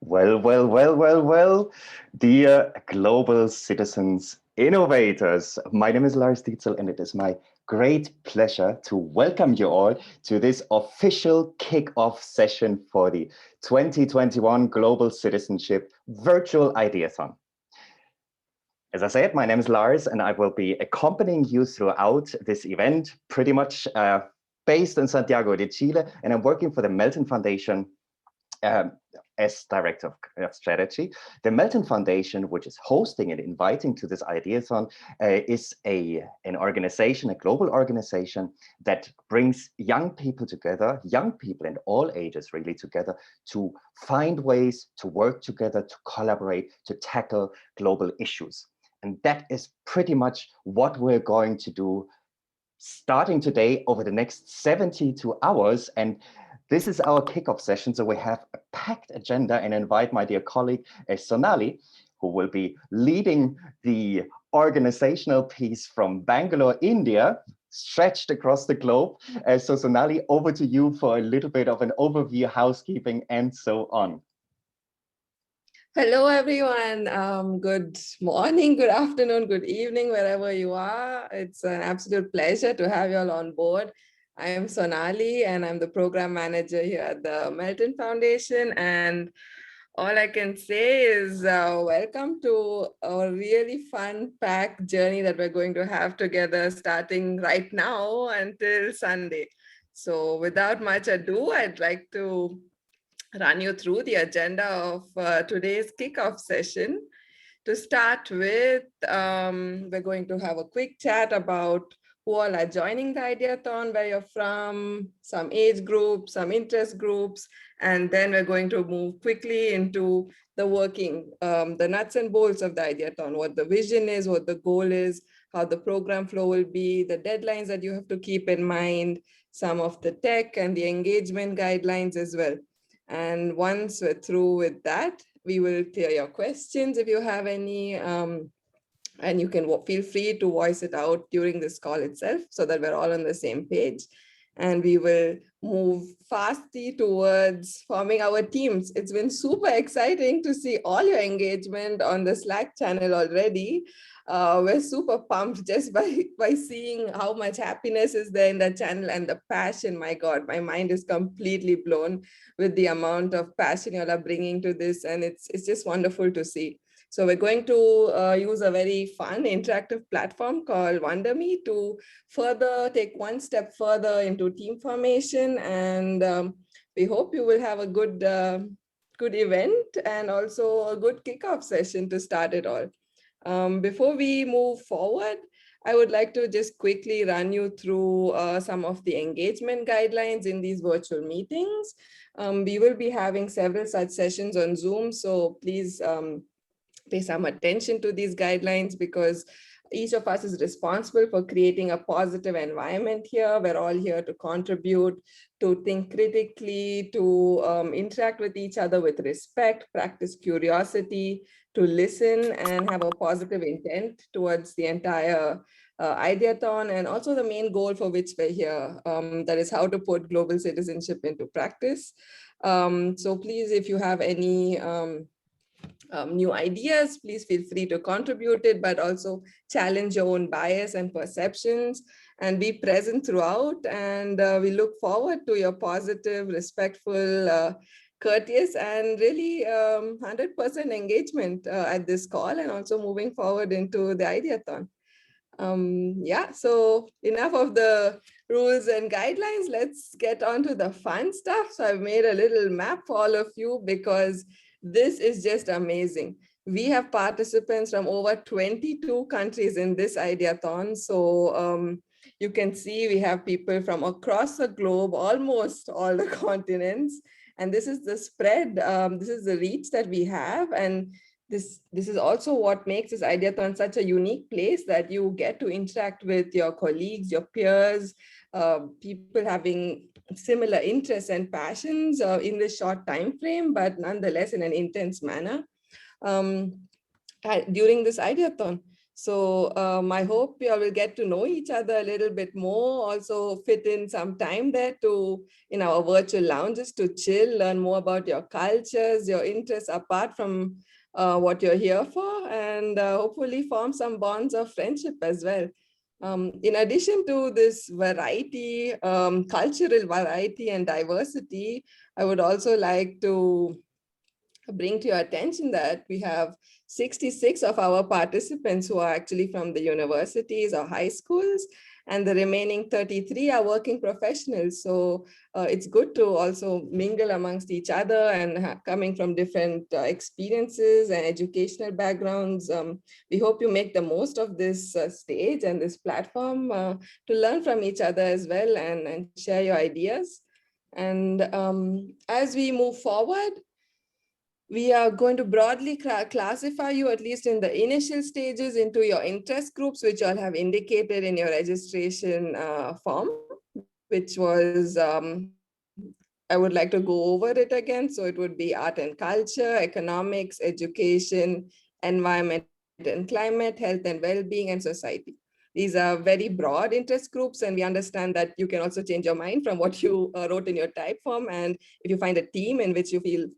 Well, dear global citizens, innovators. My name is Lars Dietzel, and it is my great pleasure to welcome you all to this official kickoff session for the 2021 Global Citizenship Virtual Ideathon. As I said, my name is Lars, and I will be accompanying you throughout this event, pretty much based in Santiago de Chile, and I'm working for the Melton Foundation as Director of Strategy. The Melton Foundation, which is hosting and inviting to this Ideathon, is an organization, a global organization that brings young people together, young people in all ages really together, to find ways to work together, to collaborate, to tackle global issues. And that is pretty much what we're going to do starting today over the next 72 hours. And this is our kickoff session, so we have a packed agenda, and invite my dear colleague Sonali, who will be leading the organizational piece from Bangalore, India, stretched across the globe. So Sonali, over to you for a little bit of an overview, housekeeping, and so on. Hello, everyone. Good morning, good afternoon, good evening, wherever you are. It's an absolute pleasure to have you all on board. I am Sonali, and I'm the program manager here at the Melton Foundation. And all I can say is welcome to a really fun, packed journey that we're going to have together starting right now until Sunday. So without much ado, I'd like to run you through the agenda of today's kickoff session. To start with, we're going to have a quick chat about who all are joining the Ideathon, where you're from, some age groups, some interest groups, and then we're going to move quickly into the working, the nuts and bolts of the Ideathon, what the vision is, what the goal is, how the program flow will be, the deadlines that you have to keep in mind, some of the tech and the engagement guidelines as well. And once we're through with that, we will clear your questions if you have any, and you can feel free to voice it out during this call itself so that we're all on the same page. And we will move fastly towards forming our teams. It's been super exciting to see all your engagement on the Slack channel already. We're super pumped just by seeing how much happiness is there in the channel and the passion. My God, my mind is completely blown with the amount of passion you all are bringing to this. And it's just wonderful to see. So we're going to use a very fun interactive platform called WonderMe to further take one step further into team formation. And we hope you will have a good event and also a good kickoff session to start it all. Before we move forward, I would like to just quickly run you through some of the engagement guidelines in these virtual meetings. We will be having several such sessions on Zoom, so please pay some attention to these guidelines, because each of us is responsible for creating a positive environment here. We're all here to contribute, to think critically, to interact with each other with respect, practice curiosity, to listen and have a positive intent towards the entire Ideathon, and also the main goal for which we're here, that is how to put global citizenship into practice. So please, if you have any new ideas, please feel free to contribute it, but also challenge your own bias and perceptions and be present throughout. And we look forward to your positive, respectful, courteous, and really 100% engagement at this call, and also moving forward into the Ideathon. Yeah, so enough of the rules and guidelines. Let's get on to the fun stuff. So I've made a little map for all of you because this is just amazing. We have participants from over 22 countries in this Ideathon. So you can see we have people from across the globe, almost all the continents. And this is the spread. This is the reach that we have. And this is also what makes this Ideathon such a unique place, that you get to interact with your colleagues, your peers, people having similar interests and passions in this short time frame, but nonetheless in an intense manner during this Ideathon. So I hope you all will get to know each other a little bit more, also fit in some time there to in our virtual lounges to chill, learn more about your cultures, your interests apart from what you're here for, and hopefully form some bonds of friendship as well. In addition to this variety, cultural variety and diversity, I would also like to bring to your attention that we have 66 of our participants who are actually from the universities or high schools, and the remaining 33 are working professionals. So it's good to also mingle amongst each other and coming from different experiences and educational backgrounds. We hope you make the most of this stage and this platform to learn from each other as well and share your ideas. And as we move forward, we are going to broadly classify you, at least in the initial stages, into your interest groups, which all have indicated in your registration form, which was, I would like to go over it again. So it would be art and culture, economics, education, environment and climate, health and well-being, and society. These are very broad interest groups, and we understand that you can also change your mind from what you wrote in your type form. And if you find a theme in which you feel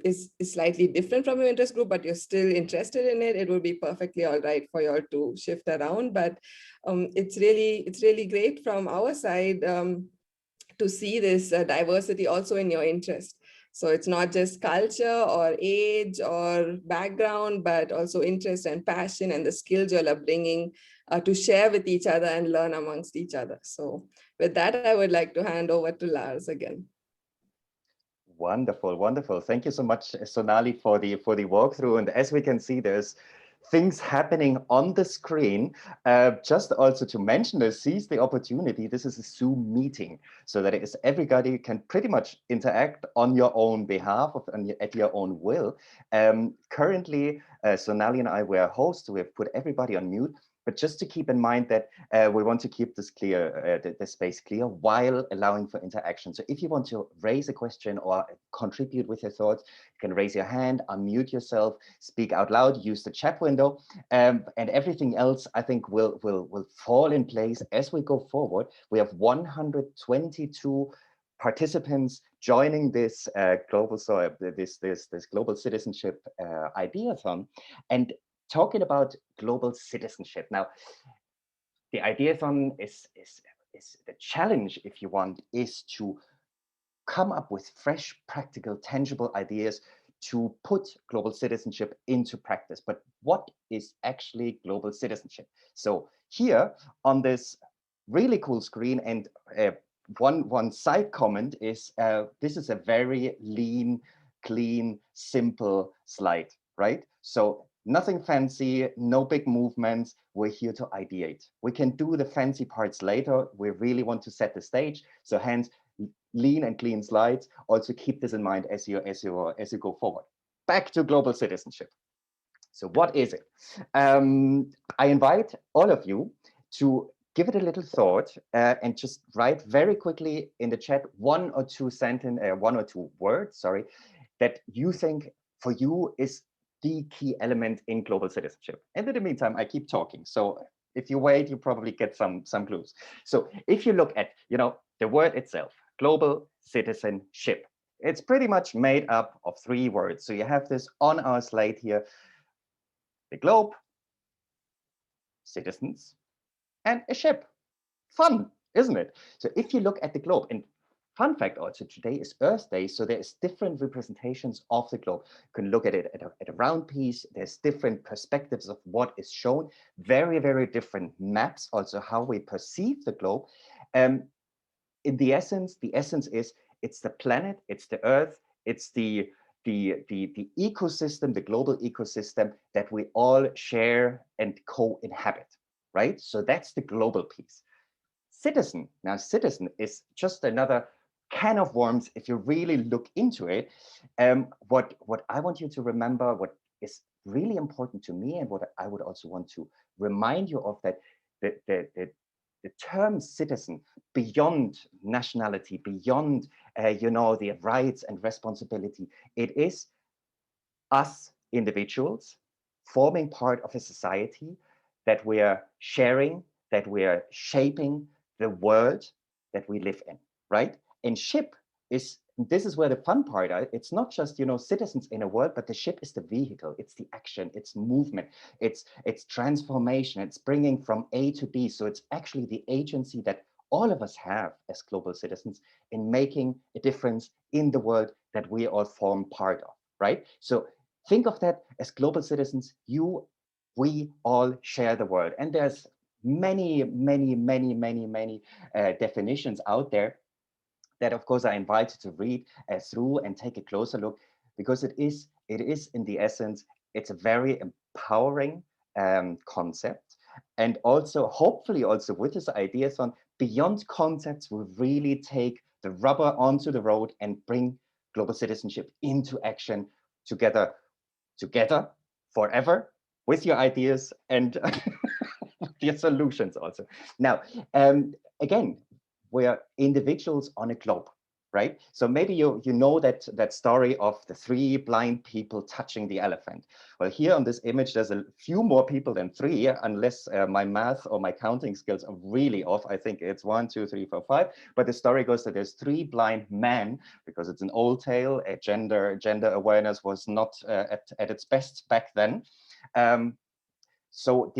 is slightly different from your interest group, but you're still interested in it, it will be perfectly all right for you all to shift around. But it's really great from our side to see this diversity also in your interest. So it's not just culture or age or background, but also interest and passion and the skills you all are bringing to share with each other and learn amongst each other. So with that, I would like to hand over to Lars again. Wonderful, wonderful. Thank you so much, Sonali, for the walkthrough. And as we can see, there's things happening on the screen. Just also to mention this, seize the opportunity. This is a Zoom meeting, so that is everybody can pretty much interact on your own behalf at your own will. Currently, Sonali and I were hosts. We have put everybody on mute. But just to keep in mind that we want to keep this clear, the space clear while allowing for interaction. So if you want to raise a question or contribute with your thoughts, you can raise your hand, unmute yourself, speak out loud, use the chat window, and everything else I think will fall in place as we go forward. We have 122 participants joining this global citizenship ideathon, and talking about global citizenship. Now, the ideathon is the challenge, if you want, is to come up with fresh, practical, tangible ideas to put global citizenship into practice. But what is actually global citizenship? So here on this really cool screen, and one side comment is this is a very lean, clean, simple slide, right? So nothing fancy, no big movements. We're here to ideate. We can do the fancy parts later. We really want to set the stage. So hence, lean and clean slides. Also keep this in mind as you go forward. Back to global citizenship. So what is it? I invite all of you to give it a little thought and just write very quickly in the chat one or two words, sorry, that you think for you is the key element in global citizenship. And in the meantime, I keep talking. So if you wait, you probably get some clues. So if you look at, the word itself, global citizenship, it's pretty much made up of 3 words. So you have this on our slide here: the globe, citizens, and a ship. Fun, isn't it? So if you look at the globe, and fun fact also, today is Earth Day, so there's different representations of the globe. You can look at it at a round piece. There's different perspectives of what is shown, very, very different maps, also how we perceive the globe. In the essence is it's the planet, it's the Earth, it's the ecosystem, the global ecosystem that we all share and co-inhabit, right? So that's the global piece. Citizen, now citizen is just another can of worms if you really look into it. What I want you to remember, what is really important to me, and what I would also want to remind you of, that the term citizen, beyond nationality, beyond the rights and responsibility, it is us individuals forming part of a society, that we are sharing, that we are shaping the world that we live in, right? And ship is, this is where the fun part is. It's not just, citizens in a world, but the ship is the vehicle, it's the action, it's movement, it's transformation, it's bringing from A to B. So it's actually the agency that all of us have as global citizens in making a difference in the world that we all form part of, right? So think of that as global citizens. We all share the world, and there's many definitions out there that, of course, I invite you to read through and take a closer look, because it is in the essence, it's a very empowering concept. And also, hopefully, also with this ideathon, beyond concepts, we really take the rubber onto the road and bring global citizenship into action together forever, with your ideas and your solutions also. Now, again, we're individuals on a globe, right? So maybe you know that story of the three blind people touching the elephant. Well, here on this image, there's a few more people than three, unless my math or my counting skills are really off. I think it's 1, 2, 3, 4, 5. But the story goes that there's three blind men, because it's an old tale. Gender awareness was not at its best back then. So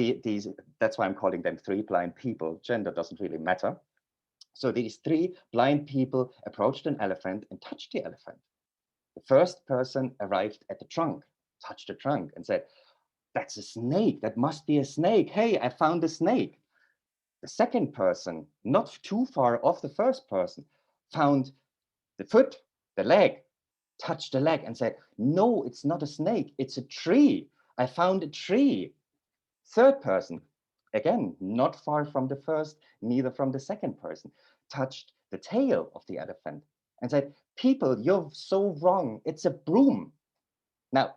that's why I'm calling them three blind people. Gender doesn't really matter. So these three blind people approached an elephant and touched the elephant. The first person arrived at the trunk, touched the trunk and said, "That's a snake, that must be a snake. Hey, I found a snake." The second person, not too far off the first person, found the foot, the leg, touched the leg and said, "No, it's not a snake, it's a tree. I found a tree." Third person, again, not far from the first, neither from the second person, touched the tail of the elephant and said, "People, you're so wrong. It's a broom." Now,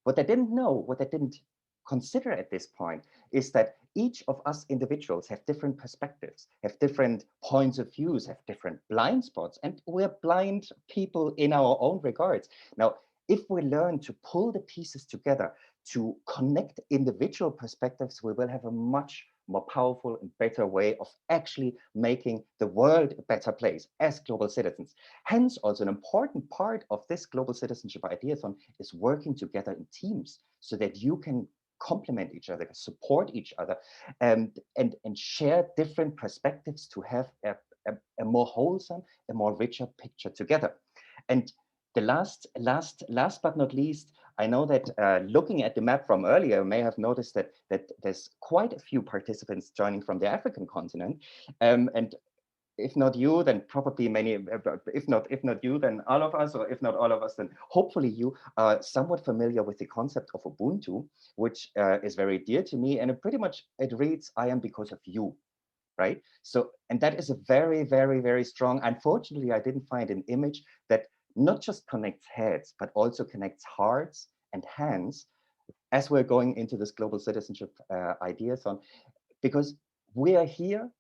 what they didn't know, what they didn't consider at this point, is that each of us individuals have different perspectives, have different points of views, have different blind spots, and we're blind people in our own regards. Now, if we learn to pull the pieces together, to connect individual perspectives, we will have a much more powerful and better way of actually making the world a better place as global citizens. Hence, also an important part of this global citizenship ideathon is working together in teams so that you can complement each other, support each other, and share different perspectives to have a more wholesome, a more richer picture together. And the last but not least, I know that looking at the map from earlier, you may have noticed that there's quite a few participants joining from the African continent, and if not you, then probably many. If not you, then all of us, or if not all of us, then hopefully you are somewhat familiar with the concept of Ubuntu, which is very dear to me, and it reads, "I am because of you." Right? So, and that is a very, very, very strong. Unfortunately, I didn't find an image that not just connects heads, but also connects hearts and hands as we're going into this global citizenship ideathon, because we are here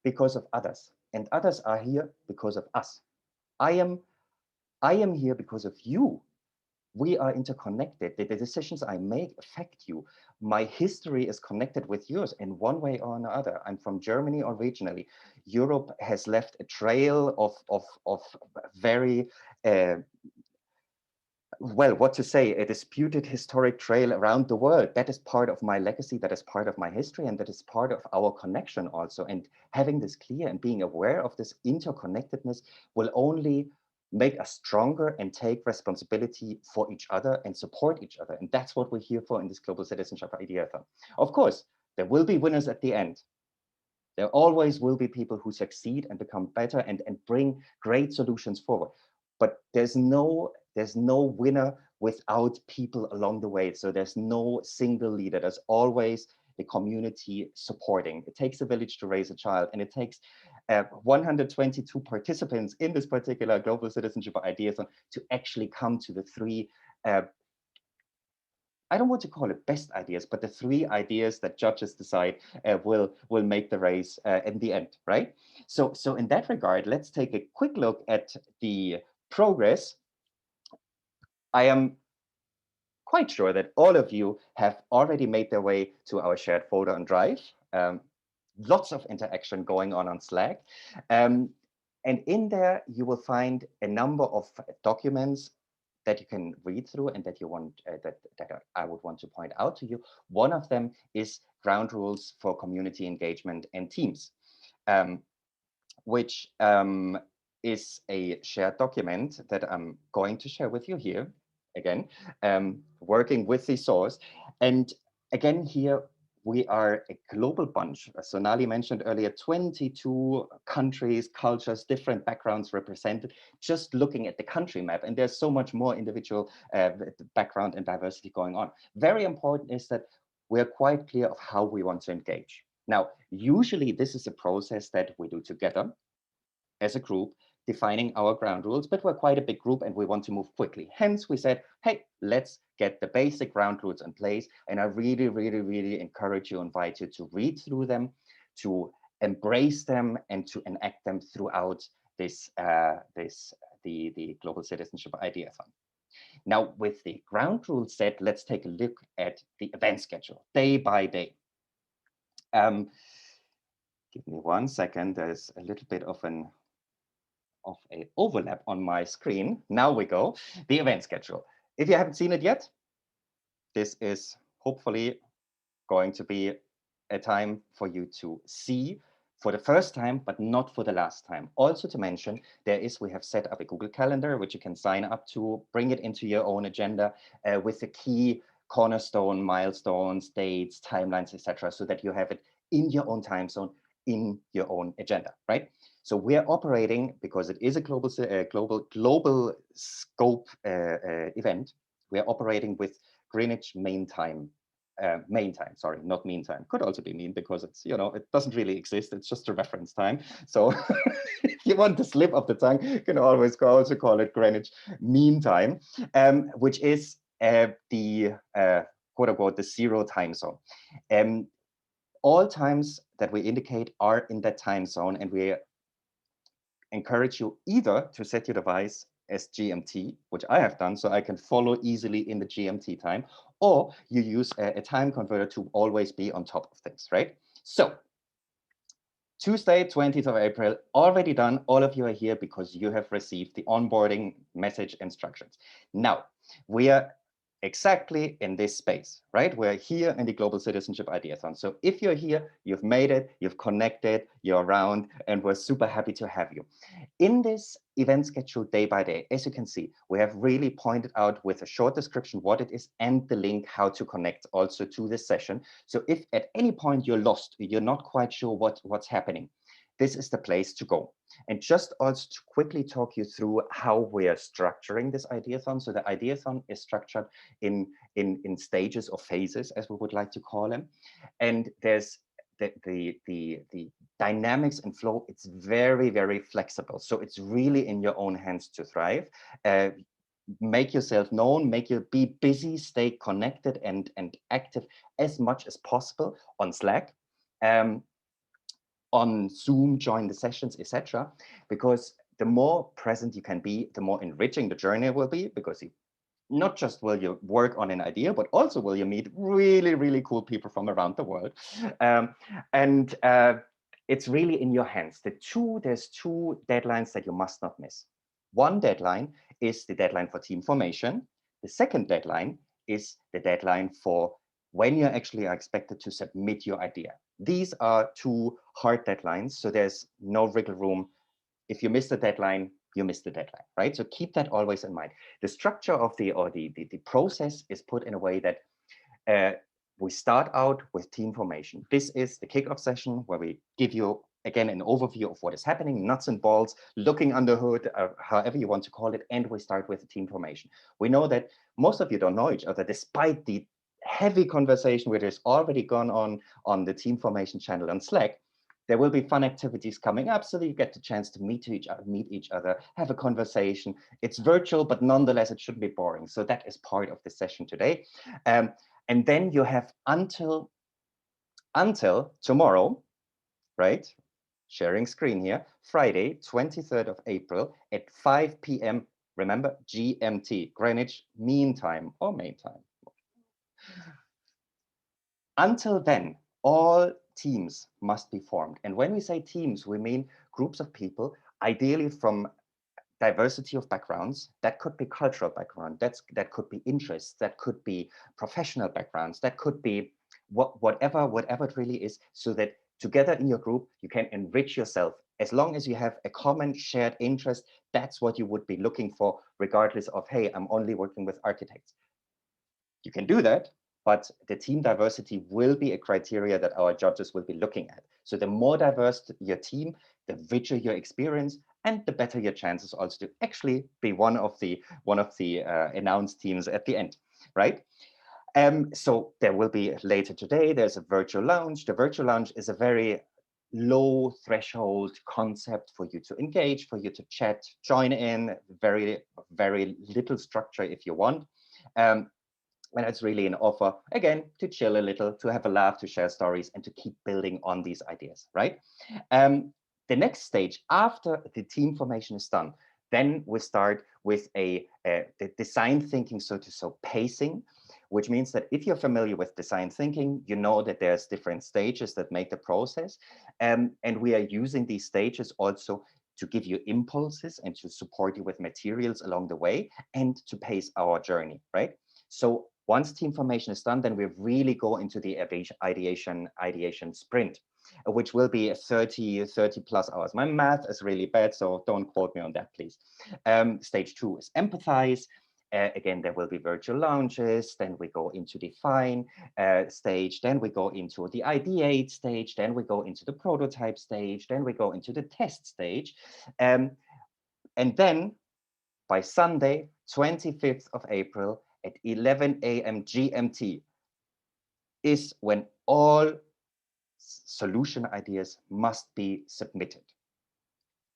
because of others, and others are here because of us. I am here because of you. We are interconnected. The decisions I make affect you. My history is connected with yours in one way or another. I'm from Germany originally. Europe has left a trail of very, well, what to say, a disputed historic trail around the world. That is part of my legacy, that is part of my history, and that is part of our connection also. And having this clear and being aware of this interconnectedness will only make us stronger and take responsibility for each other and support each other. And that's what we're here for in this Global Citizenship Ideathon. Of course, there will be winners at the end. There always will be people who succeed and become better and bring great solutions forward. But there's no winner without people along the way. So there's no single leader. There's always the community supporting. It takes a village to raise a child, and it takes 122 participants in this particular Global Citizenship Ideathon to actually come to the three, I don't want to call it best ideas, but the three ideas that judges decide will make the race in the end, right? So in that regard, let's take a quick look at the progress. I am quite sure that all of you have already made their way to our shared folder on Drive. Lots of interaction going on Slack. And in there, you will find a number of documents that you can read through and that you want that I would want to point out to you. One of them is ground rules for community engagement and teams, which is a shared document that I'm going to share with you here again, working with the source. And again, here we are a global bunch. As Sonali mentioned earlier, 22 countries, cultures, different backgrounds represented, just looking at the country map. And there's so much more individual background and diversity going on. Very important is that we're quite clear of how we want to engage. Now, usually this is a process that we do together as a group, defining our ground rules, but we're quite a big group and we want to move quickly. Hence, we said, hey, let's get the basic ground rules in place. And I really, really, really encourage you, invite you to read through them, to embrace them, and to enact them throughout this, the Global Citizenship Ideathon. Now, with the ground rules set, let's take a look at the event schedule, day by day. Give me 1 second. There's a little bit of an overlap on my screen. Now we go. The event schedule. If you haven't seen it yet, this is hopefully going to be a time for you to see for the first time, but not for the last time. Also to mention, we have set up a Google Calendar, which you can sign up to, bring it into your own agenda with the key cornerstone, milestones, dates, timelines, etc., so that you have it in your own time zone, in your own agenda, right? So we're operating, because it is a global scope event, we're operating with Greenwich Mean Time, sorry, not mean time. Could also be mean because it's, it doesn't really exist. It's just a reference time. So if you want to slip of the tongue, you can always also call it Greenwich Mean Time, which is the quote unquote the 0 time zone. All times that we indicate are in that time zone, and we encourage you either to set your device as GMT, which I have done so I can follow easily in the GMT time, or you use a time converter to always be on top of things, right? So Tuesday, 20th of April, already done. All of you are here because you have received the onboarding message instructions. Now, we are exactly in this space, right? We're here in the Global Citizenship Ideathon. So if you're here, you've made it, you've connected, you're around, and we're super happy to have you. In this event schedule day by day, as you can see, we have really pointed out with a short description what it is and the link how to connect also to this session. So if at any point you're lost, you're not quite sure what's happening, this is the place to go. And just also to quickly talk you through how we are structuring this Ideathon. So the Ideathon is structured in stages or phases, as we would like to call them. And there's the dynamics and flow, it's very, very flexible. So it's really in your own hands to thrive. Make yourself known, be busy, stay connected and active as much as possible on Slack. On Zoom, join the sessions, etc. Because the more present you can be, the more enriching the journey will be, because not just will you work on an idea, but also will you meet really, really cool people from around the world. It's really in your hands. There's two deadlines that you must not miss. One deadline is the deadline for team formation. The second deadline is the deadline for when you actually are expected to submit your idea. These are two hard deadlines, so there's no wiggle room. If you miss the deadline, you miss the deadline, right? So keep that always in mind. The structure of the process is put in a way that we start out with team formation. This is the kickoff session where we give you, again, an overview of what is happening, nuts and bolts, looking under the hood, however you want to call it, and we start with the team formation. We know that most of you don't know each other, despite the heavy conversation which has already gone on the team formation channel on Slack. There will be fun activities coming up so that you get the chance to meet each other, have a conversation. It's virtual, but nonetheless, it shouldn't be boring. So that is part of the session today. And then you have until tomorrow, right? Sharing screen here, Friday, 23rd of April at 5 p.m. Remember, GMT, Greenwich Mean Time or Main Time. Until then, all teams must be formed. And when we say teams, we mean groups of people, ideally from diversity of backgrounds. That could be cultural background, that could be interests, that could be professional backgrounds, that could be whatever it really is, so that together in your group, you can enrich yourself. As long as you have a common shared interest, that's what you would be looking for, regardless of, hey, I'm only working with architects. You can do that, but the team diversity will be a criteria that our judges will be looking at. So the more diverse your team, the richer your experience, and the better your chances also to actually be one of the announced teams at the end, right? So there will be later today, there's a virtual lounge. The virtual lounge is a very low threshold concept for you to engage, for you to chat, join in, very little structure if you want. And it's really an offer, again, to chill a little, to have a laugh, to share stories, and to keep building on these ideas, right? The next stage, after the team formation is done, then we start with the design thinking, so pacing, which means that if you're familiar with design thinking, you know that there's different stages that make the process. And we are using these stages also to give you impulses and to support you with materials along the way and to pace our journey, right? So once team formation is done, then we really go into the ideation sprint, which will be 30 plus hours. My math is really bad, so don't quote me on that, please. Stage 2 is empathize. Again, there will be virtual launches. Then we go into define stage. Then we go into the ideate stage. Then we go into the prototype stage. Then we go into the test stage. And then by Sunday, 25th of April at 11 a.m. GMT is when all solution ideas must be submitted.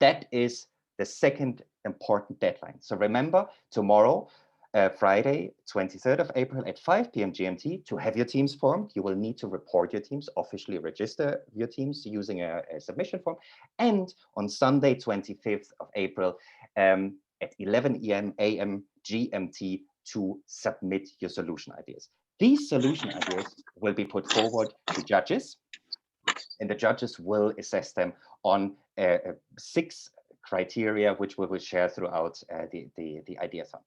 That is the second important deadline. So remember, tomorrow, Friday, 23rd of April at 5 p.m. GMT, to have your teams formed, you will need to report your teams, officially register your teams using a submission form. And on Sunday, 25th of April, at 11 a.m. GMT to submit your solution ideas. These solution ideas will be put forward to judges, and the judges will assess them on 6 criteria, which we will share throughout the ideathon.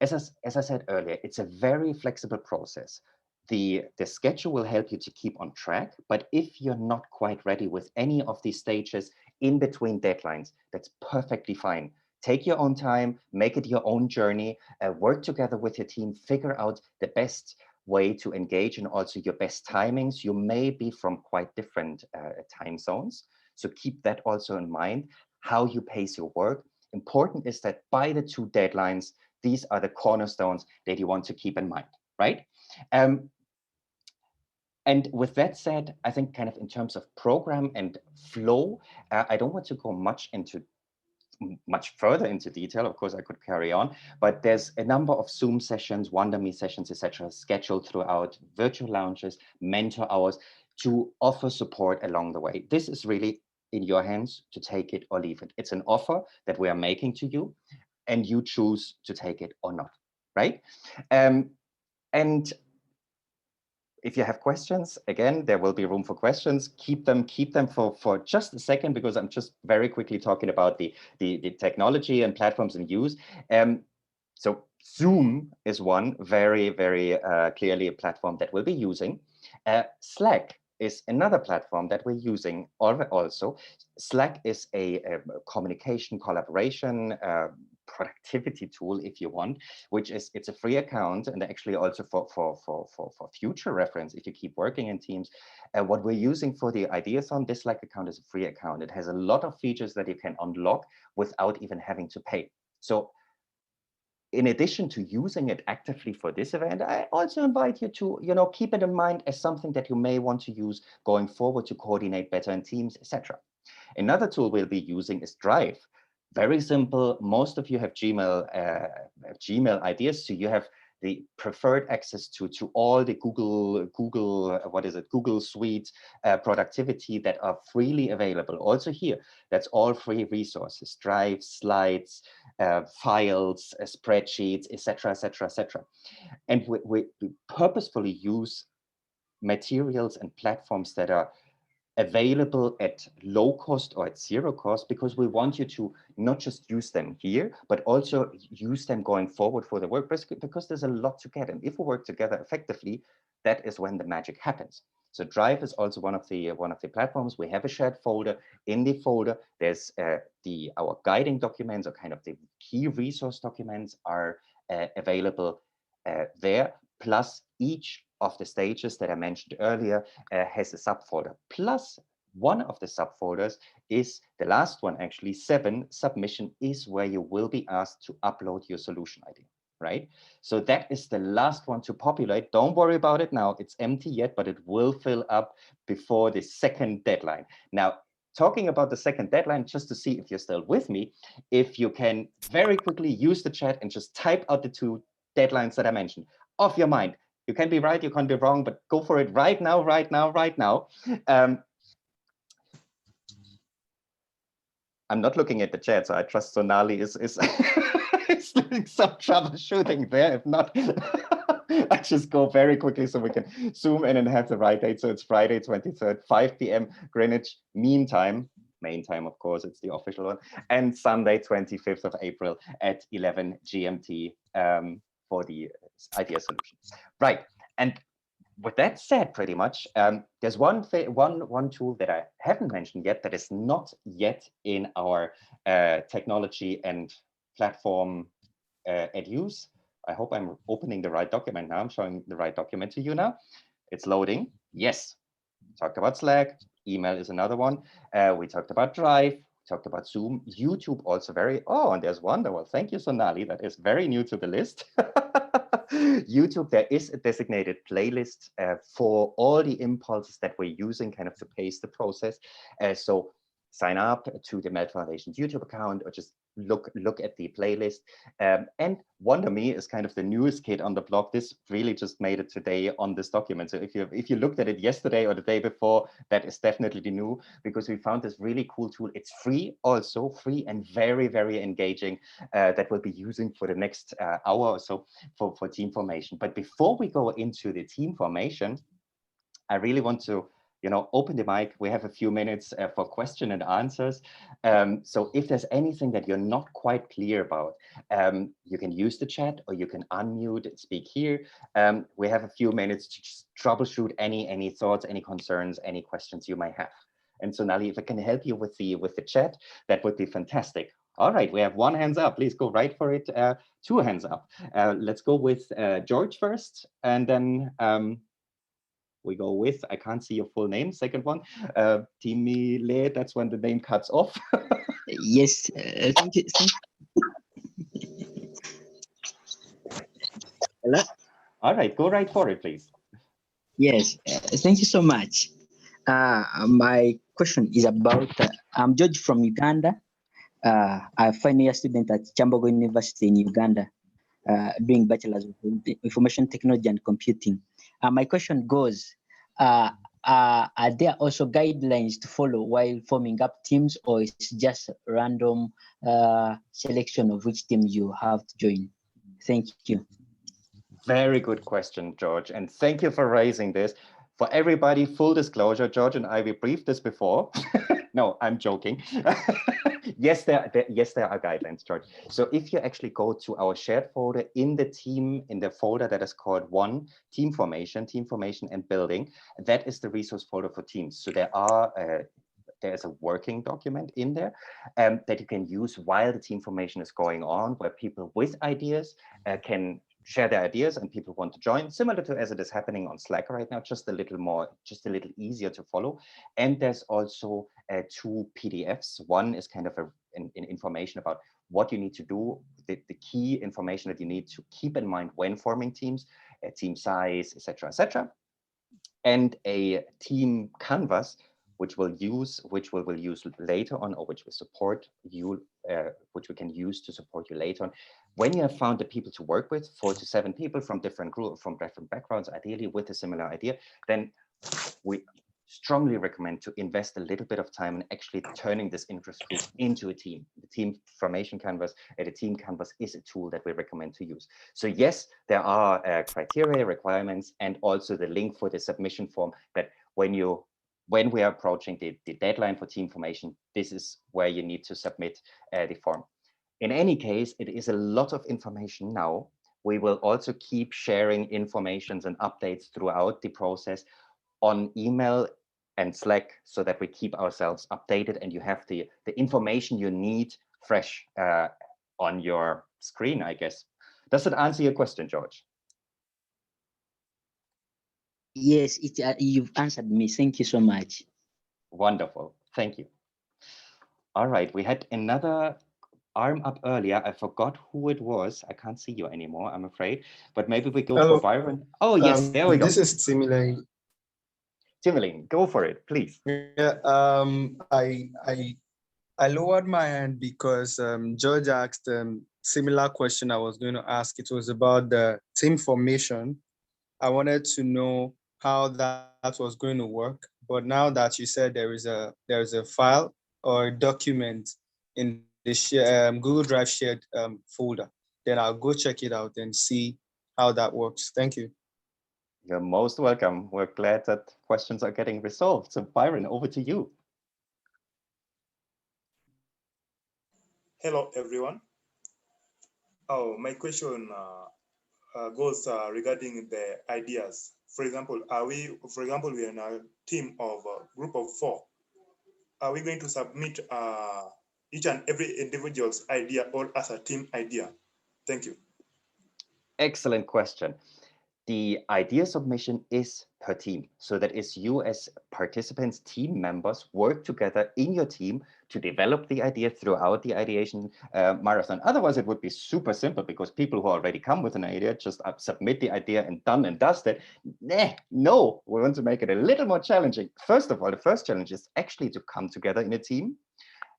As I said earlier, it's a very flexible process. The schedule will help you to keep on track, but if you're not quite ready with any of these stages in between deadlines, that's perfectly fine. Take your own time, make it your own journey, work together with your team, figure out the best way to engage and also your best timings. You may be from quite different time zones, so keep that also in mind, how you pace your work. Important is that by the 2 deadlines, these are the cornerstones that you want to keep in mind, right? And with that said, I think kind of in terms of program and flow, I don't want to go much further into detail. Of course, I could carry on, but there's a number of Zoom sessions, WonderMe sessions, etc., scheduled throughout, virtual lounges, mentor hours to offer support along the way. This is really in your hands to take it or leave it. It's an offer that we are making to you, and you choose to take it or not, right? And if you have questions, again, there will be room for questions. Keep them for just a second, because I'm just very quickly talking about the technology and platforms in use. So Zoom is one very clearly a platform that we'll be using. Slack is another platform that we're using also. Slack is a communication, collaboration, productivity tool, if you want, which is, it's a free account, and actually also for future reference, if you keep working in teams. What we're using for the Ideathon, this Slack account is a free account. It has a lot of features that you can unlock without even having to pay. So in addition to using it actively for this event, I also invite you to, keep it in mind as something that you may want to use going forward to coordinate better in teams, etc. Another tool we'll be using is Drive. Very simple. Most of you have Gmail ideas, so you have the preferred access to all the Google Suite productivity that are freely available. Also here, that's all free resources, drives, slides, files, spreadsheets, etc., etc., etc. And we purposefully use materials and platforms that are available at low cost or at zero cost, because we want you to not just use them here, but also use them going forward for the work, because there's a lot to get. And if we work together effectively, that is when the magic happens. So Drive is also one of the platforms. We have a shared folder. In the folder, there's our guiding documents, or kind of the key resource documents are available there. Plus, each of the stages that I mentioned earlier has a subfolder. Plus, one of the subfolders is the last one, actually 7, submission, is where you will be asked to upload your solution idea, right? So that is the last one to populate. Don't worry about it now. It's empty yet, but it will fill up before the second deadline. Now, talking about the second deadline, just to see if you're still with me, if you can very quickly use the chat and just type out the 2 deadlines that I mentioned off your mind. You can be right, you can be wrong, but go for it right now, right now, right now. I'm not looking at the chat, so I trust Sonali is is doing some troubleshooting there. If not, I just go very quickly so we can zoom in and have the right date. So it's Friday, 23rd, 5 p.m. Greenwich Mean Time. Main time, of course, it's the official one. And Sunday, 25th of April at 11 GMT for the idea solution. Right. And with that said, pretty much, there's one tool that I haven't mentioned yet that is not yet in our technology and platform at use. I hope I'm opening the right document now. I'm showing the right document to you now. It's loading. Yes. Talked about Slack. Email is another one. We talked about Drive. Talked about Zoom. YouTube also very, oh, and there's one. Well, thank you, Sonali. That is very new to the list. YouTube, there is a designated playlist for all the impulses that we're using kind of to pace the process. So sign up to the Melt Foundation's YouTube account, or just look at the playlist. And WonderMe is kind of the newest kid on the block. This really just made it today on this document. So if you looked at it yesterday or the day before, that is definitely the new, because we found this really cool tool. It's free, also free, and very, very engaging, that we'll be using for the next hour or so for team formation. But before we go into the team formation, I really want to open the mic. We have a few minutes for question and answers. So if there's anything that you're not quite clear about, you can use the chat, or you can unmute and speak here. We have a few minutes to just troubleshoot any thoughts, any concerns, any questions you might have. And so, Nali, if I can help you with the chat, that would be fantastic. All right, we have 1 hand up. Please go right for it. 2 hands up. Let's go with George first, and then we go with, I can't see your full name, second one, Timile, that's when the name cuts off. Yes, thank you. Hello? All right, go right for it, please. Yes, thank you so much. My question is about, I'm George from Uganda. I'm a final year student at Chambogo University in Uganda, doing Bachelor's of Information Technology and Computing. My question goes, are there also guidelines to follow while forming up teams, or it's just random selection of which team you have to join? Thank you. Very good question, George. And thank you for raising this. For everybody, full disclosure, George and I, we briefed this before. No, I'm joking. Yes, there are guidelines, George. So if you actually go to our shared folder in the folder that is called 1, team formation and building, that is the resource folder for teams. So there's a working document in there that you can use while the team formation is going on, where people with ideas can share their ideas and people want to join, similar to as it is happening on Slack right now, just a little easier to follow. And there's also 2 PDFs. One is kind of an information about what you need to do, the key information that you need to keep in mind when forming teams, team size, etc. And a team canvas, which we'll use later on, or which we support you, which we can use to support you later on, When you have found the people to work with, 4 to 7 people from different groups, from different backgrounds, ideally with a similar idea, then we strongly recommend to invest a little bit of time in actually turning this interest group into a team. The team formation canvas and the team canvas is a tool that we recommend to use. So yes, there are criteria, requirements, and also the link for the submission form that when we are approaching the deadline for team formation, this is where you need to submit the form. In any case, it is a lot of information now. We will also keep sharing informations and updates throughout the process on email and Slack so that we keep ourselves updated and you have the information you need fresh on your screen, I guess. Does that answer your question, George? Yes, you've answered me. Thank you so much. Wonderful. Thank you. All right. We had another arm up earlier. I forgot who it was. I can't see you anymore, I'm afraid. But maybe we go for Byron. Oh, yes. There we go. This is similar. Timmerling, go for it, please. Yeah. I lowered my hand because George asked similar question I was going to ask. It was about the team formation. I wanted to know how that was going to work. But now that you said there is a file or a document in the Google Drive shared folder, then I'll go check it out and see how that works. Thank you. You're most welcome. We're glad that questions are getting resolved. So Byron, over to you. Hello, everyone. Oh, my question goes regarding the ideas. For example, we're in a team of a group of 4. Are we going to submit each and every individual's idea or as a team idea? Thank you. Excellent question. The idea submission is per team. So that is you as participants, team members, work together in your team to develop the idea throughout the ideation marathon. Otherwise, it would be super simple because people who already come with an idea just submit the idea and done and dusted. No, we want to make it a little more challenging. First of all, the first challenge is actually to come together in a team.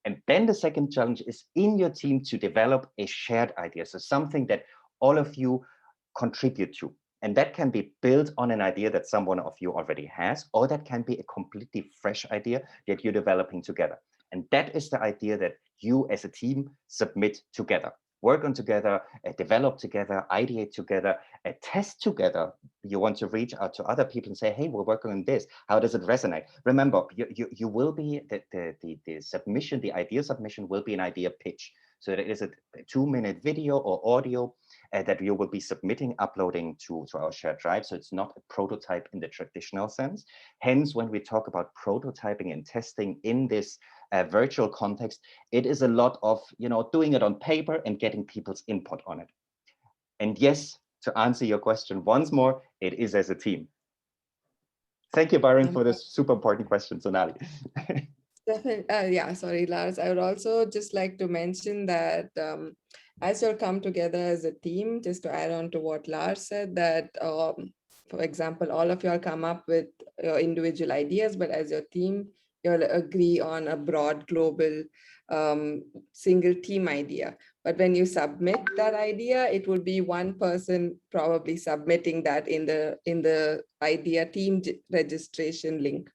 And then the second challenge is in your team to develop a shared idea. So something that all of you contribute to. And that can be built on an idea that someone of you already has, or that can be a completely fresh idea that you're developing together. And that is the idea that you as a team submit together. Work on together, develop together, ideate together, test together. You want to reach out to other people and say, hey, we're working on this. How does it resonate? Remember, you will be, the submission, the idea submission will be an idea pitch. So there is a 2-minute video or audio that you will be submitting, uploading to our shared drive. So it's not a prototype in the traditional sense. Hence, when we talk about prototyping and testing in this virtual context, it is a lot of doing it on paper and getting people's input on it. And yes, to answer your question once more, it is as a team. Thank you, Byron, for this super important question, Sonali. Definitely. Yeah, sorry, Lars. I would also just like to mention that as you'll come together as a team, just to add on to what Lars said, that for example, all of you all come up with your individual ideas, but as your team, you'll agree on a broad global single team idea. But when you submit that idea, it will be one person probably submitting that in the idea team registration link.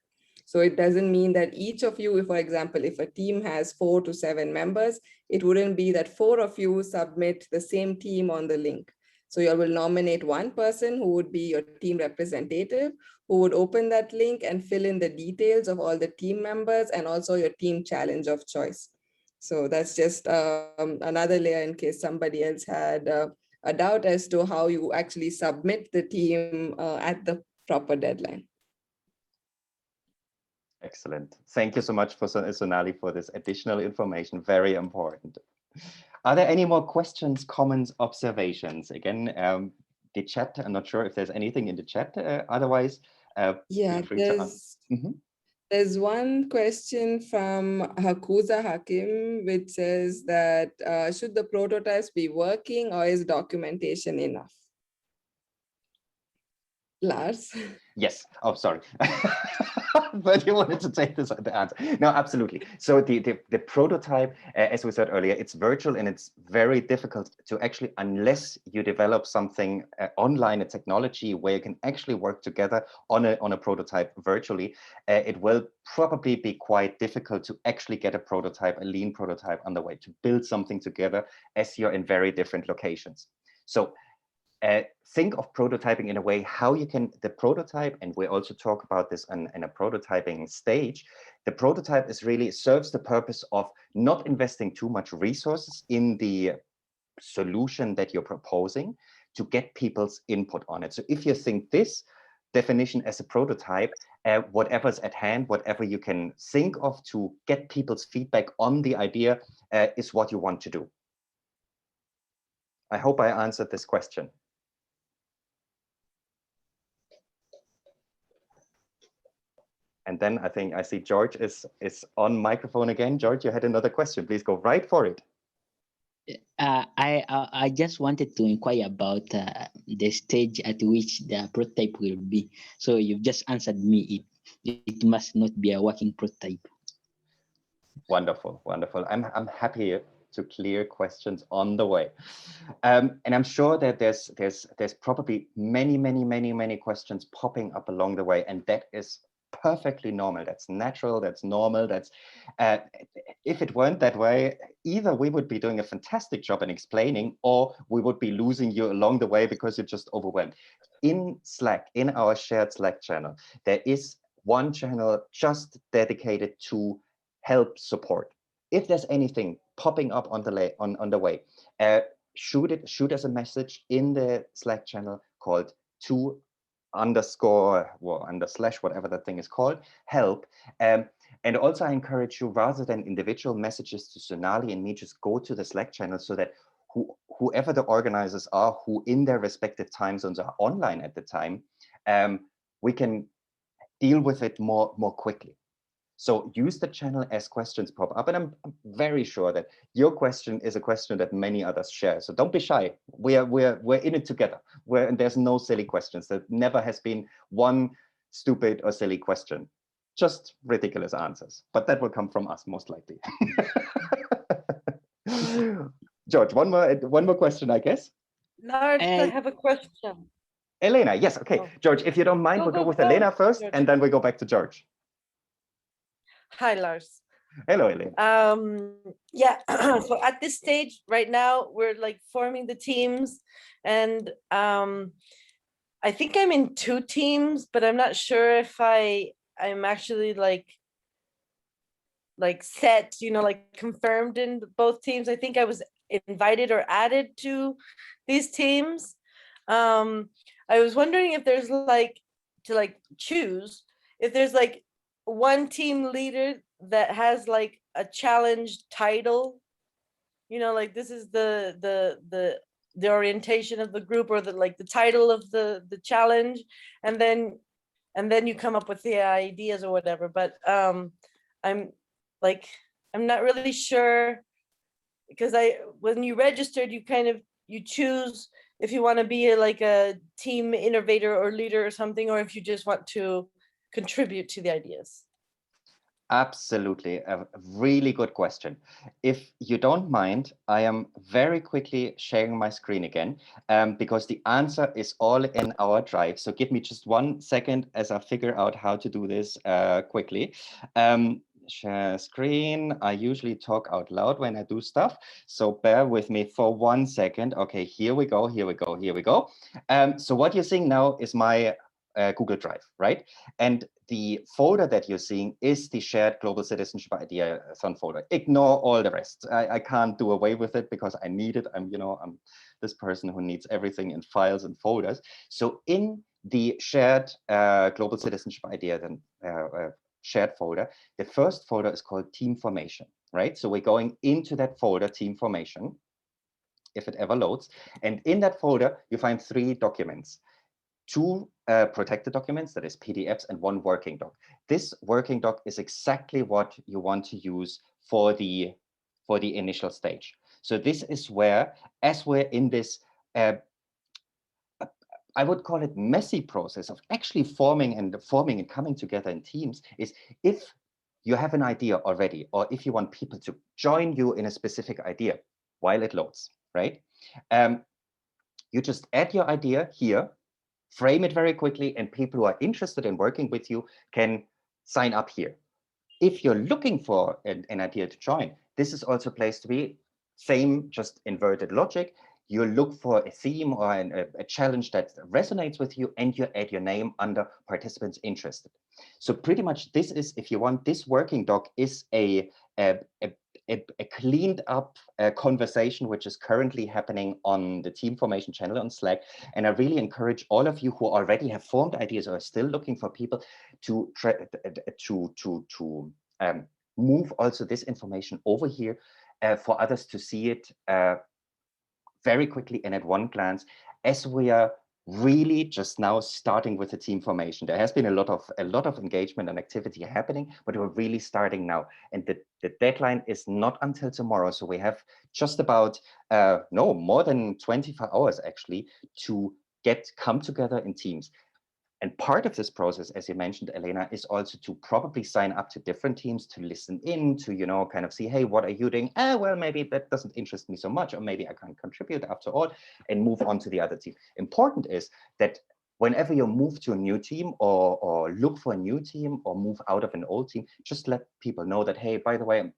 So it doesn't mean that each of you, for example, if a team has 4 to 7 members, it wouldn't be that 4 of you submit the same team on the link. So you will nominate one person who would be your team representative, who would open that link and fill in the details of all the team members and also your team challenge of choice. So that's just another layer in case somebody else had a doubt as to how you actually submit the team at the proper deadline. Excellent. Thank you so much for Sonali for this additional information. Very important. Are there any more questions, comments, observations? Again, the chat, I'm not sure if there's anything in the chat. Otherwise, yeah, feel free to ask. There's one question from Hakuza Hakim, which says that should the prototypes be working or is documentation enough? Lars? Yes. Oh, sorry. but you wanted to take this the answer. No, absolutely. So the prototype, as we said earlier, it's virtual and it's very difficult to actually, unless you develop something online, a technology where you can actually work together on a prototype virtually, it will probably be quite difficult to actually get a prototype, a lean prototype on the way, to build something together as you're in very different locations. So think of prototyping in a way how you can, the prototype, and we also talk about this in a prototyping stage, the prototype is really serves the purpose of not investing too much resources in the solution that you're proposing to get people's input on it. So if you think this definition as a prototype, whatever's at hand, whatever you can think of to get people's feedback on the idea is what you want to do. I hope I answered this question. And then I think I see George is on microphone again. George, you had another question. Please go right for it. I just wanted to inquire about the stage at which the prototype will be. So you've just answered me. It must not be a working prototype. Wonderful, wonderful. I'm happy to clear questions on the way, and I'm sure that there's probably many questions popping up along the way, and that is perfectly normal. That's natural. That's normal. That's if it weren't that way, either we would be doing a fantastic job in explaining, or we would be losing you along the way because you're just overwhelmed. In Slack, in our shared Slack channel, there is one channel just dedicated to help support. If there's anything popping up on the way, shoot us a message in the Slack channel called _/, whatever that thing is called, help. And also I encourage you, rather than individual messages to Sonali and me, just go to the Slack channel so that whoever the organizers are, who in their respective time zones are online at the time, we can deal with it more quickly. So use the channel as questions pop up, and I'm very sure that your question is a question that many others share. So don't be shy. We're in it together. And there's no silly questions. There never has been one stupid or silly question, just ridiculous answers. But that will come from us most likely. George, one more question, I guess. Lars, I have a question. Elena, yes, okay. Oh. George, if you don't mind, we'll go with Elena first, George. and then we go back to George. Hi, Lars. Hello, Elena. Yeah, so at this stage right now, we're like forming the teams, and I think I'm in 2 teams, but I'm not sure if I'm actually like set, like confirmed in both teams. I think I was invited or added to these teams. I was wondering if there's to choose, if there's like one team leader that has like a challenge title, like this is the orientation of the group, or the title of the challenge, and then you come up with the ideas or whatever. But I'm not really sure, because when you registered, you choose if you want to be a team innovator or leader or something, or if you just want to contribute to the ideas. Absolutely, a really good question. If you don't mind, I am very quickly sharing my screen again, because the answer is all in our drive. So give me just 1 second as I figure out how to do this quickly. Share screen. I usually talk out loud when I do stuff, so bear with me for 1 second. Okay, here we go. So what you're seeing now is my Google Drive, right? And the folder that you're seeing is the shared Global Citizenship Ideathon folder. Ignore all the rest. I can't do away with it because I need it. I'm this person who needs everything in files and folders. So in the shared Global Citizenship Ideathon shared folder, the first folder is called Team Formation, right? So we're going into that folder, Team Formation, if it ever loads. And in that folder, you find 3 documents. 2 protected documents, that is PDFs, and 1 working doc. This working doc is exactly what you want to use for the initial stage. So this is where, as we're in this, I would call it messy process of actually forming and coming together in teams is if you have an idea already, or if you want people to join you in a specific idea while it loads, right? You just add your idea here, frame it very quickly, and people who are interested in working with you can sign up here. If you're looking for an idea to join, this is also a place to be. Same, just inverted logic. You look for a theme or a challenge that resonates with you, and you add your name under participants interested. So pretty much this is, if you want, this working doc is a cleaned up conversation which is currently happening on the team formation channel on Slack. And I really encourage all of you who already have formed ideas or are still looking for people to move also this information over here for others to see it very quickly and at one glance, as we are really just now starting with the team formation. There has been a lot of engagement and activity happening, but we're really starting now. And the deadline is not until tomorrow. So we have just about, no, more than 24 hours actually to come together in teams. And part of this process, as you mentioned, Elena, is also to probably sign up to different teams, to listen in, to, you know, kind of see, hey, what are you doing? Well, maybe that doesn't interest me so much, or maybe I can't contribute after all, and move on to the other team. Important is that whenever you move to a new team or look for a new team or move out of an old team, just let people know that, hey, by the way,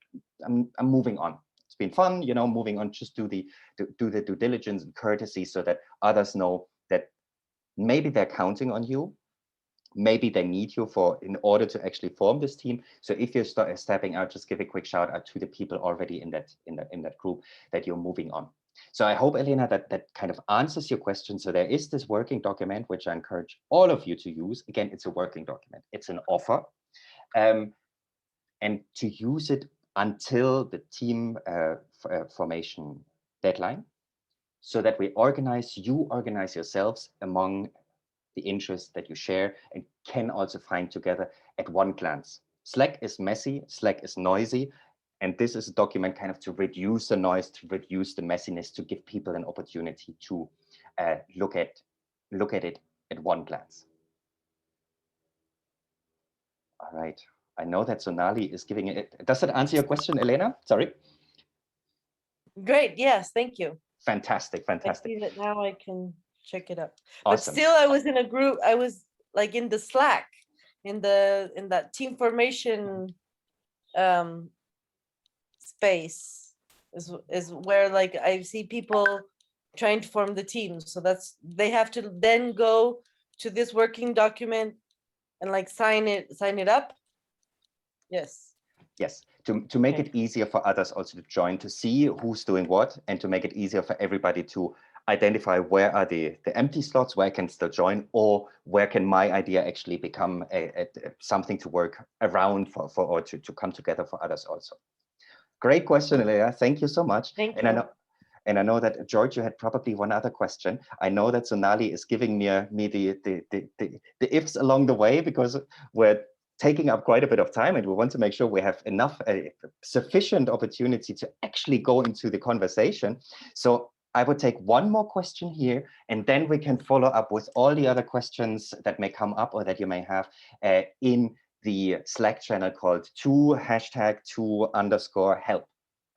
I'm moving on. It's been fun, you know, moving on, just do the due diligence and courtesy so that others know that maybe they're counting on you. Maybe they need you in order to actually form this team. So if you're stepping out, just give a quick shout out to the people already in that group that you're moving on. So I hope, Elena, that kind of answers your question. So there is this working document, which I encourage all of you to use. Again, it's a working document. It's an offer. And to use it until the team formation deadline, so that you organize yourselves among the interests that you share and can also find together at one glance. Slack is messy, Slack is noisy, and this is a document kind of to reduce the noise, to reduce the messiness, to give people an opportunity to look at it at one glance. All right, I know that Sonali is giving it. Does that answer your question, Elena? Sorry. Great, yes, thank you. Fantastic, fantastic. I see that now I can check it up. Awesome. But still, I was in a group, I was like in the Slack, in that team formation space is where like I see people trying to form the teams. So they have to then go to this working document and like sign it up. Yes. Yes, to make it easier for others also to join, to see who's doing what, and to make it easier for everybody to identify where are the empty slots, where I can still join, or where can my idea actually become something to work around for or to come together for others also. Great question, Elena. Thank you so much. Thank you. And I know that George, you had probably one other question. I know that Sonali is giving me the ifs along the way, because we're taking up quite a bit of time and we want to make sure we have enough sufficient opportunity to actually go into the conversation. So I would take one more question here, and then we can follow up with all the other questions that may come up or that you may have in the Slack channel called #2_help.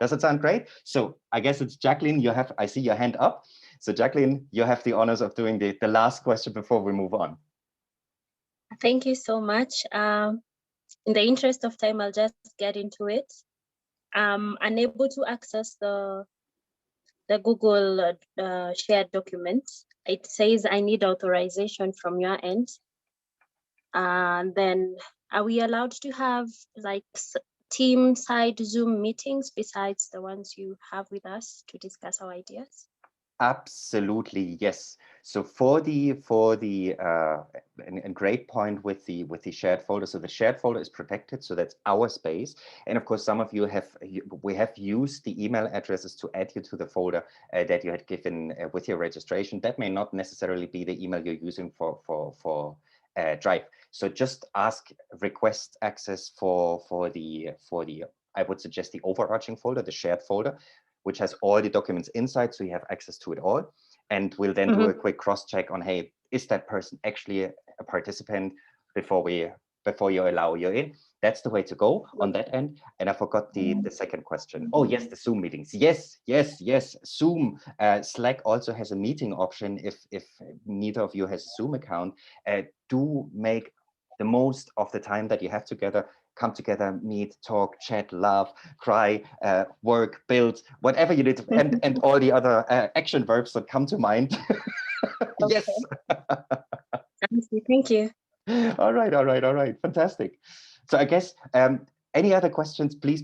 Does it sound great? So I guess it's Jacqueline, I see your hand up. So Jacqueline, you have the honors of doing the last question before we move on. Thank you so much. In the interest of time, I'll just get into it. I'm unable to access the Google shared document. It says I need authorization from your end. And then are we allowed to have like team side Zoom meetings besides the ones you have with us to discuss our ideas? Absolutely, yes. So and great point with the shared folder. So the shared folder is protected, so that's our space. And of course, some of you we have used the email addresses to add you to the folder that you had given with your registration. That may not necessarily be the email you're using for Drive. So just request access for the I would suggest the overarching folder, the shared folder, which has all the documents inside, so you have access to it all. and we'll then do a quick cross-check on, hey, is that person actually a participant before you allow you in? That's the way to go on that end. And I forgot the second question. Oh, yes, the Zoom meetings. Yes. Zoom. Slack also has a meeting option if neither of you has a Zoom account. Do make the most of the time that you have together. Come together, meet, talk, chat, laugh, cry, work, build, whatever you did, and all the other action verbs that come to mind. Yes. Thank you. All right. Fantastic. So I guess any other questions, please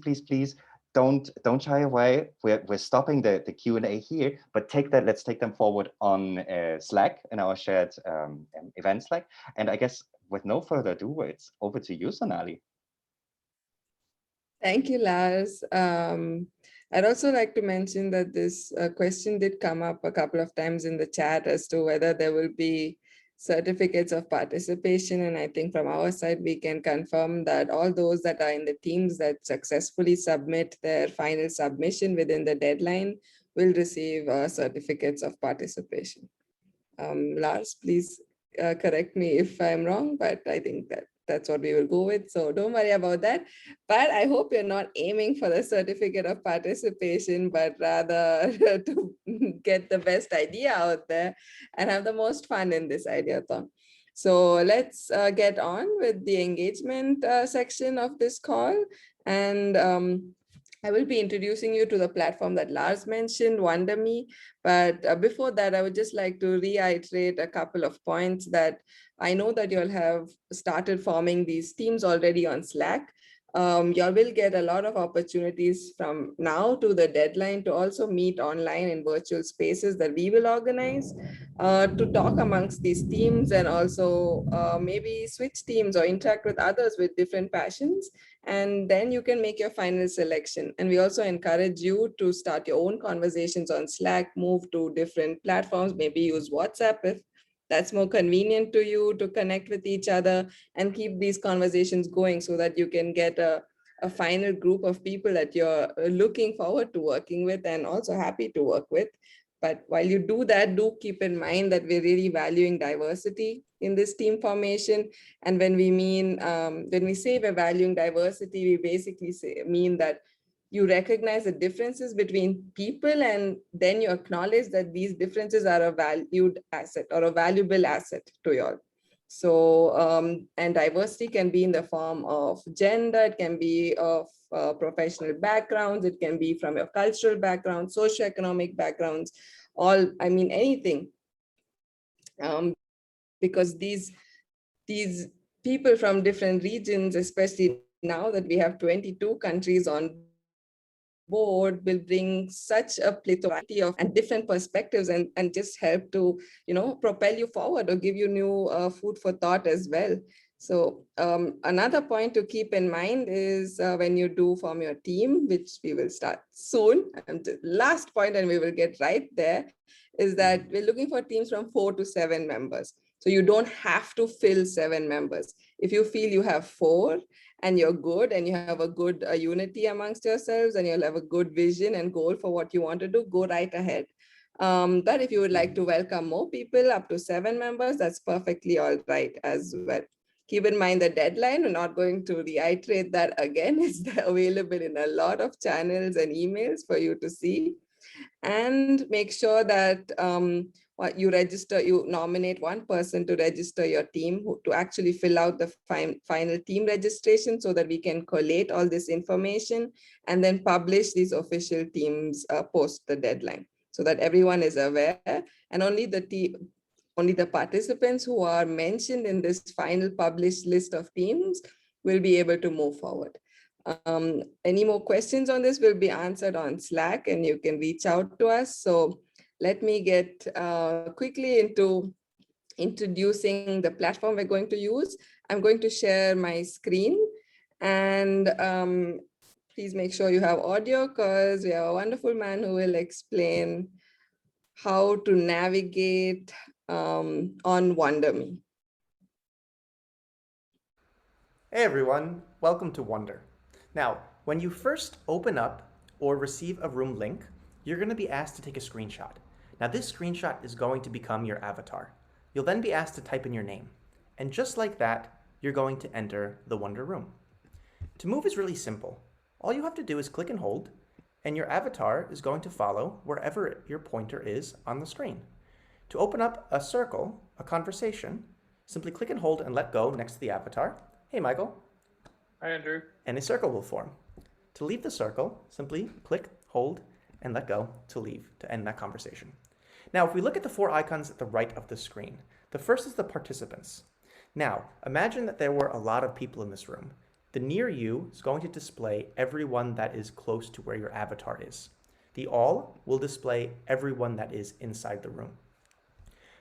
don't shy away. We're stopping the Q&A here, but let's take them forward on Slack, in our shared event Slack. And I guess with no further ado, it's over to you, Sonali. Thank you, Lars. I'd also like to mention that this question did come up a couple of times in the chat as to whether there will be certificates of participation. And I think from our side, we can confirm that all those that are in the teams that successfully submit their final submission within the deadline will receive certificates of participation. Lars, please correct me if I'm wrong, but I think that's what we will go with. So don't worry about that. But I hope you're not aiming for the certificate of participation, but rather to get the best idea out there and have the most fun in this ideathon. So let's get on with the engagement section of this call. And I will be introducing you to the platform that Lars mentioned, WonderMe. But before that, I would just like to reiterate a couple of points that I know that you'll have started forming these teams already on Slack. You will get a lot of opportunities from now to the deadline to also meet online in virtual spaces that we will organize to talk amongst these teams, and also maybe switch teams or interact with others with different passions. And then you can make your final selection. And we also encourage you to start your own conversations on Slack, move to different platforms, maybe use WhatsApp if that's more convenient to you to connect with each other, and keep these conversations going so that you can get a final group of people that you're looking forward to working with and also happy to work with. But while you do that, do keep in mind that we're really valuing diversity in this team formation. And when we say we're valuing diversity, we basically mean that you recognize the differences between people, and then you acknowledge that these differences are a valued asset or a valuable asset to you all. So, and diversity can be in the form of gender, it can be of professional backgrounds, it can be from your cultural background, socioeconomic backgrounds, anything. Because these people from different regions, especially now that we have 22 countries on board, will bring such a plethora of and different perspectives, and just help to propel you forward or give you new food for thought as well. So another point to keep in mind is when you do form your team, which we will start soon, and the last point, and we will get right there, is that we're looking for teams from 4 to 7 members. So you don't have to fill 7 members. If you feel you have 4 and you're good, and you have a good unity amongst yourselves, and you'll have a good vision and goal for what you want to do, go right ahead. But if you would like to welcome more people up to 7 members, that's perfectly all right as well. Keep in mind the deadline. We're not going to reiterate that again. It's available in a lot of channels and emails for you to see. And make sure that you nominate one person to register your team, to actually fill out the final team registration, so that we can collate all this information and then publish these official teams post the deadline, so that everyone is aware, and only the participants who are mentioned in this final published list of teams will be able to move forward. Any more questions on this will be answered on Slack, and you can reach out to us. So let me get quickly into introducing the platform we're going to use. I'm going to share my screen, and please make sure you have audio, because we have a wonderful man who will explain how to navigate on WonderMe. Hey everyone, welcome to Wonder. Now, when you first open up or receive a room link, you're going to be asked to take a screenshot. Now this screenshot is going to become your avatar. You'll then be asked to type in your name. And just like that, you're going to enter the Wonder Room. To move is really simple. All you have to do is click and hold, and your avatar is going to follow wherever your pointer is on the screen. To open up a circle, a conversation, simply click and hold and let go next to the avatar. Hey, Michael. Hi, Andrew. And a circle will form. To leave the circle, simply click, hold, and let go to leave, to end that conversation. Now, if we look at the 4 icons at the right of the screen, the first is the participants. Now, imagine that there were a lot of people in this room. The near you is going to display everyone that is close to where your avatar is. The all will display everyone that is inside the room.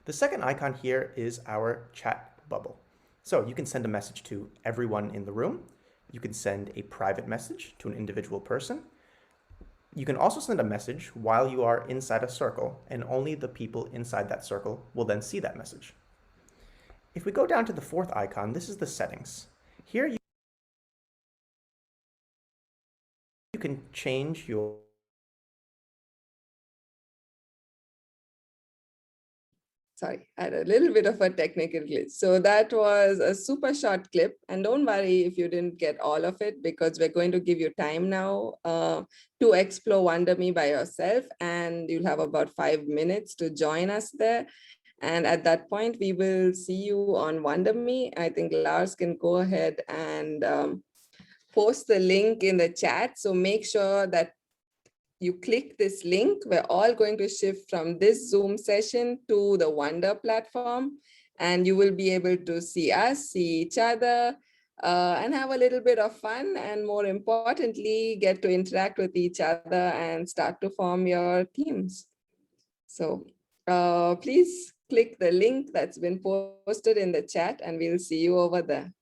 The second icon here is our chat bubble. So you can send a message to everyone in the room. You can send a private message to an individual person. You can also send a message while you are inside a circle, and only the people inside that circle will then see that message. If we go down to the 4th icon, this is the settings. Here you can change your Sorry, I had a little bit of a technical glitch. So that was a super short clip. And don't worry if you didn't get all of it, because we're going to give you time now to explore WonderMe by yourself. And you'll have about 5 minutes to join us there. And at that point, we will see you on WonderMe. I think Lars can go ahead and post the link in the chat. So make sure that you click this link. We're all going to shift from this Zoom session to the Wonder platform, and you will be able to see us, see each other, and have a little bit of fun, and more importantly, get to interact with each other and start to form your teams. So please click the link that's been posted in the chat, and we'll see you over there.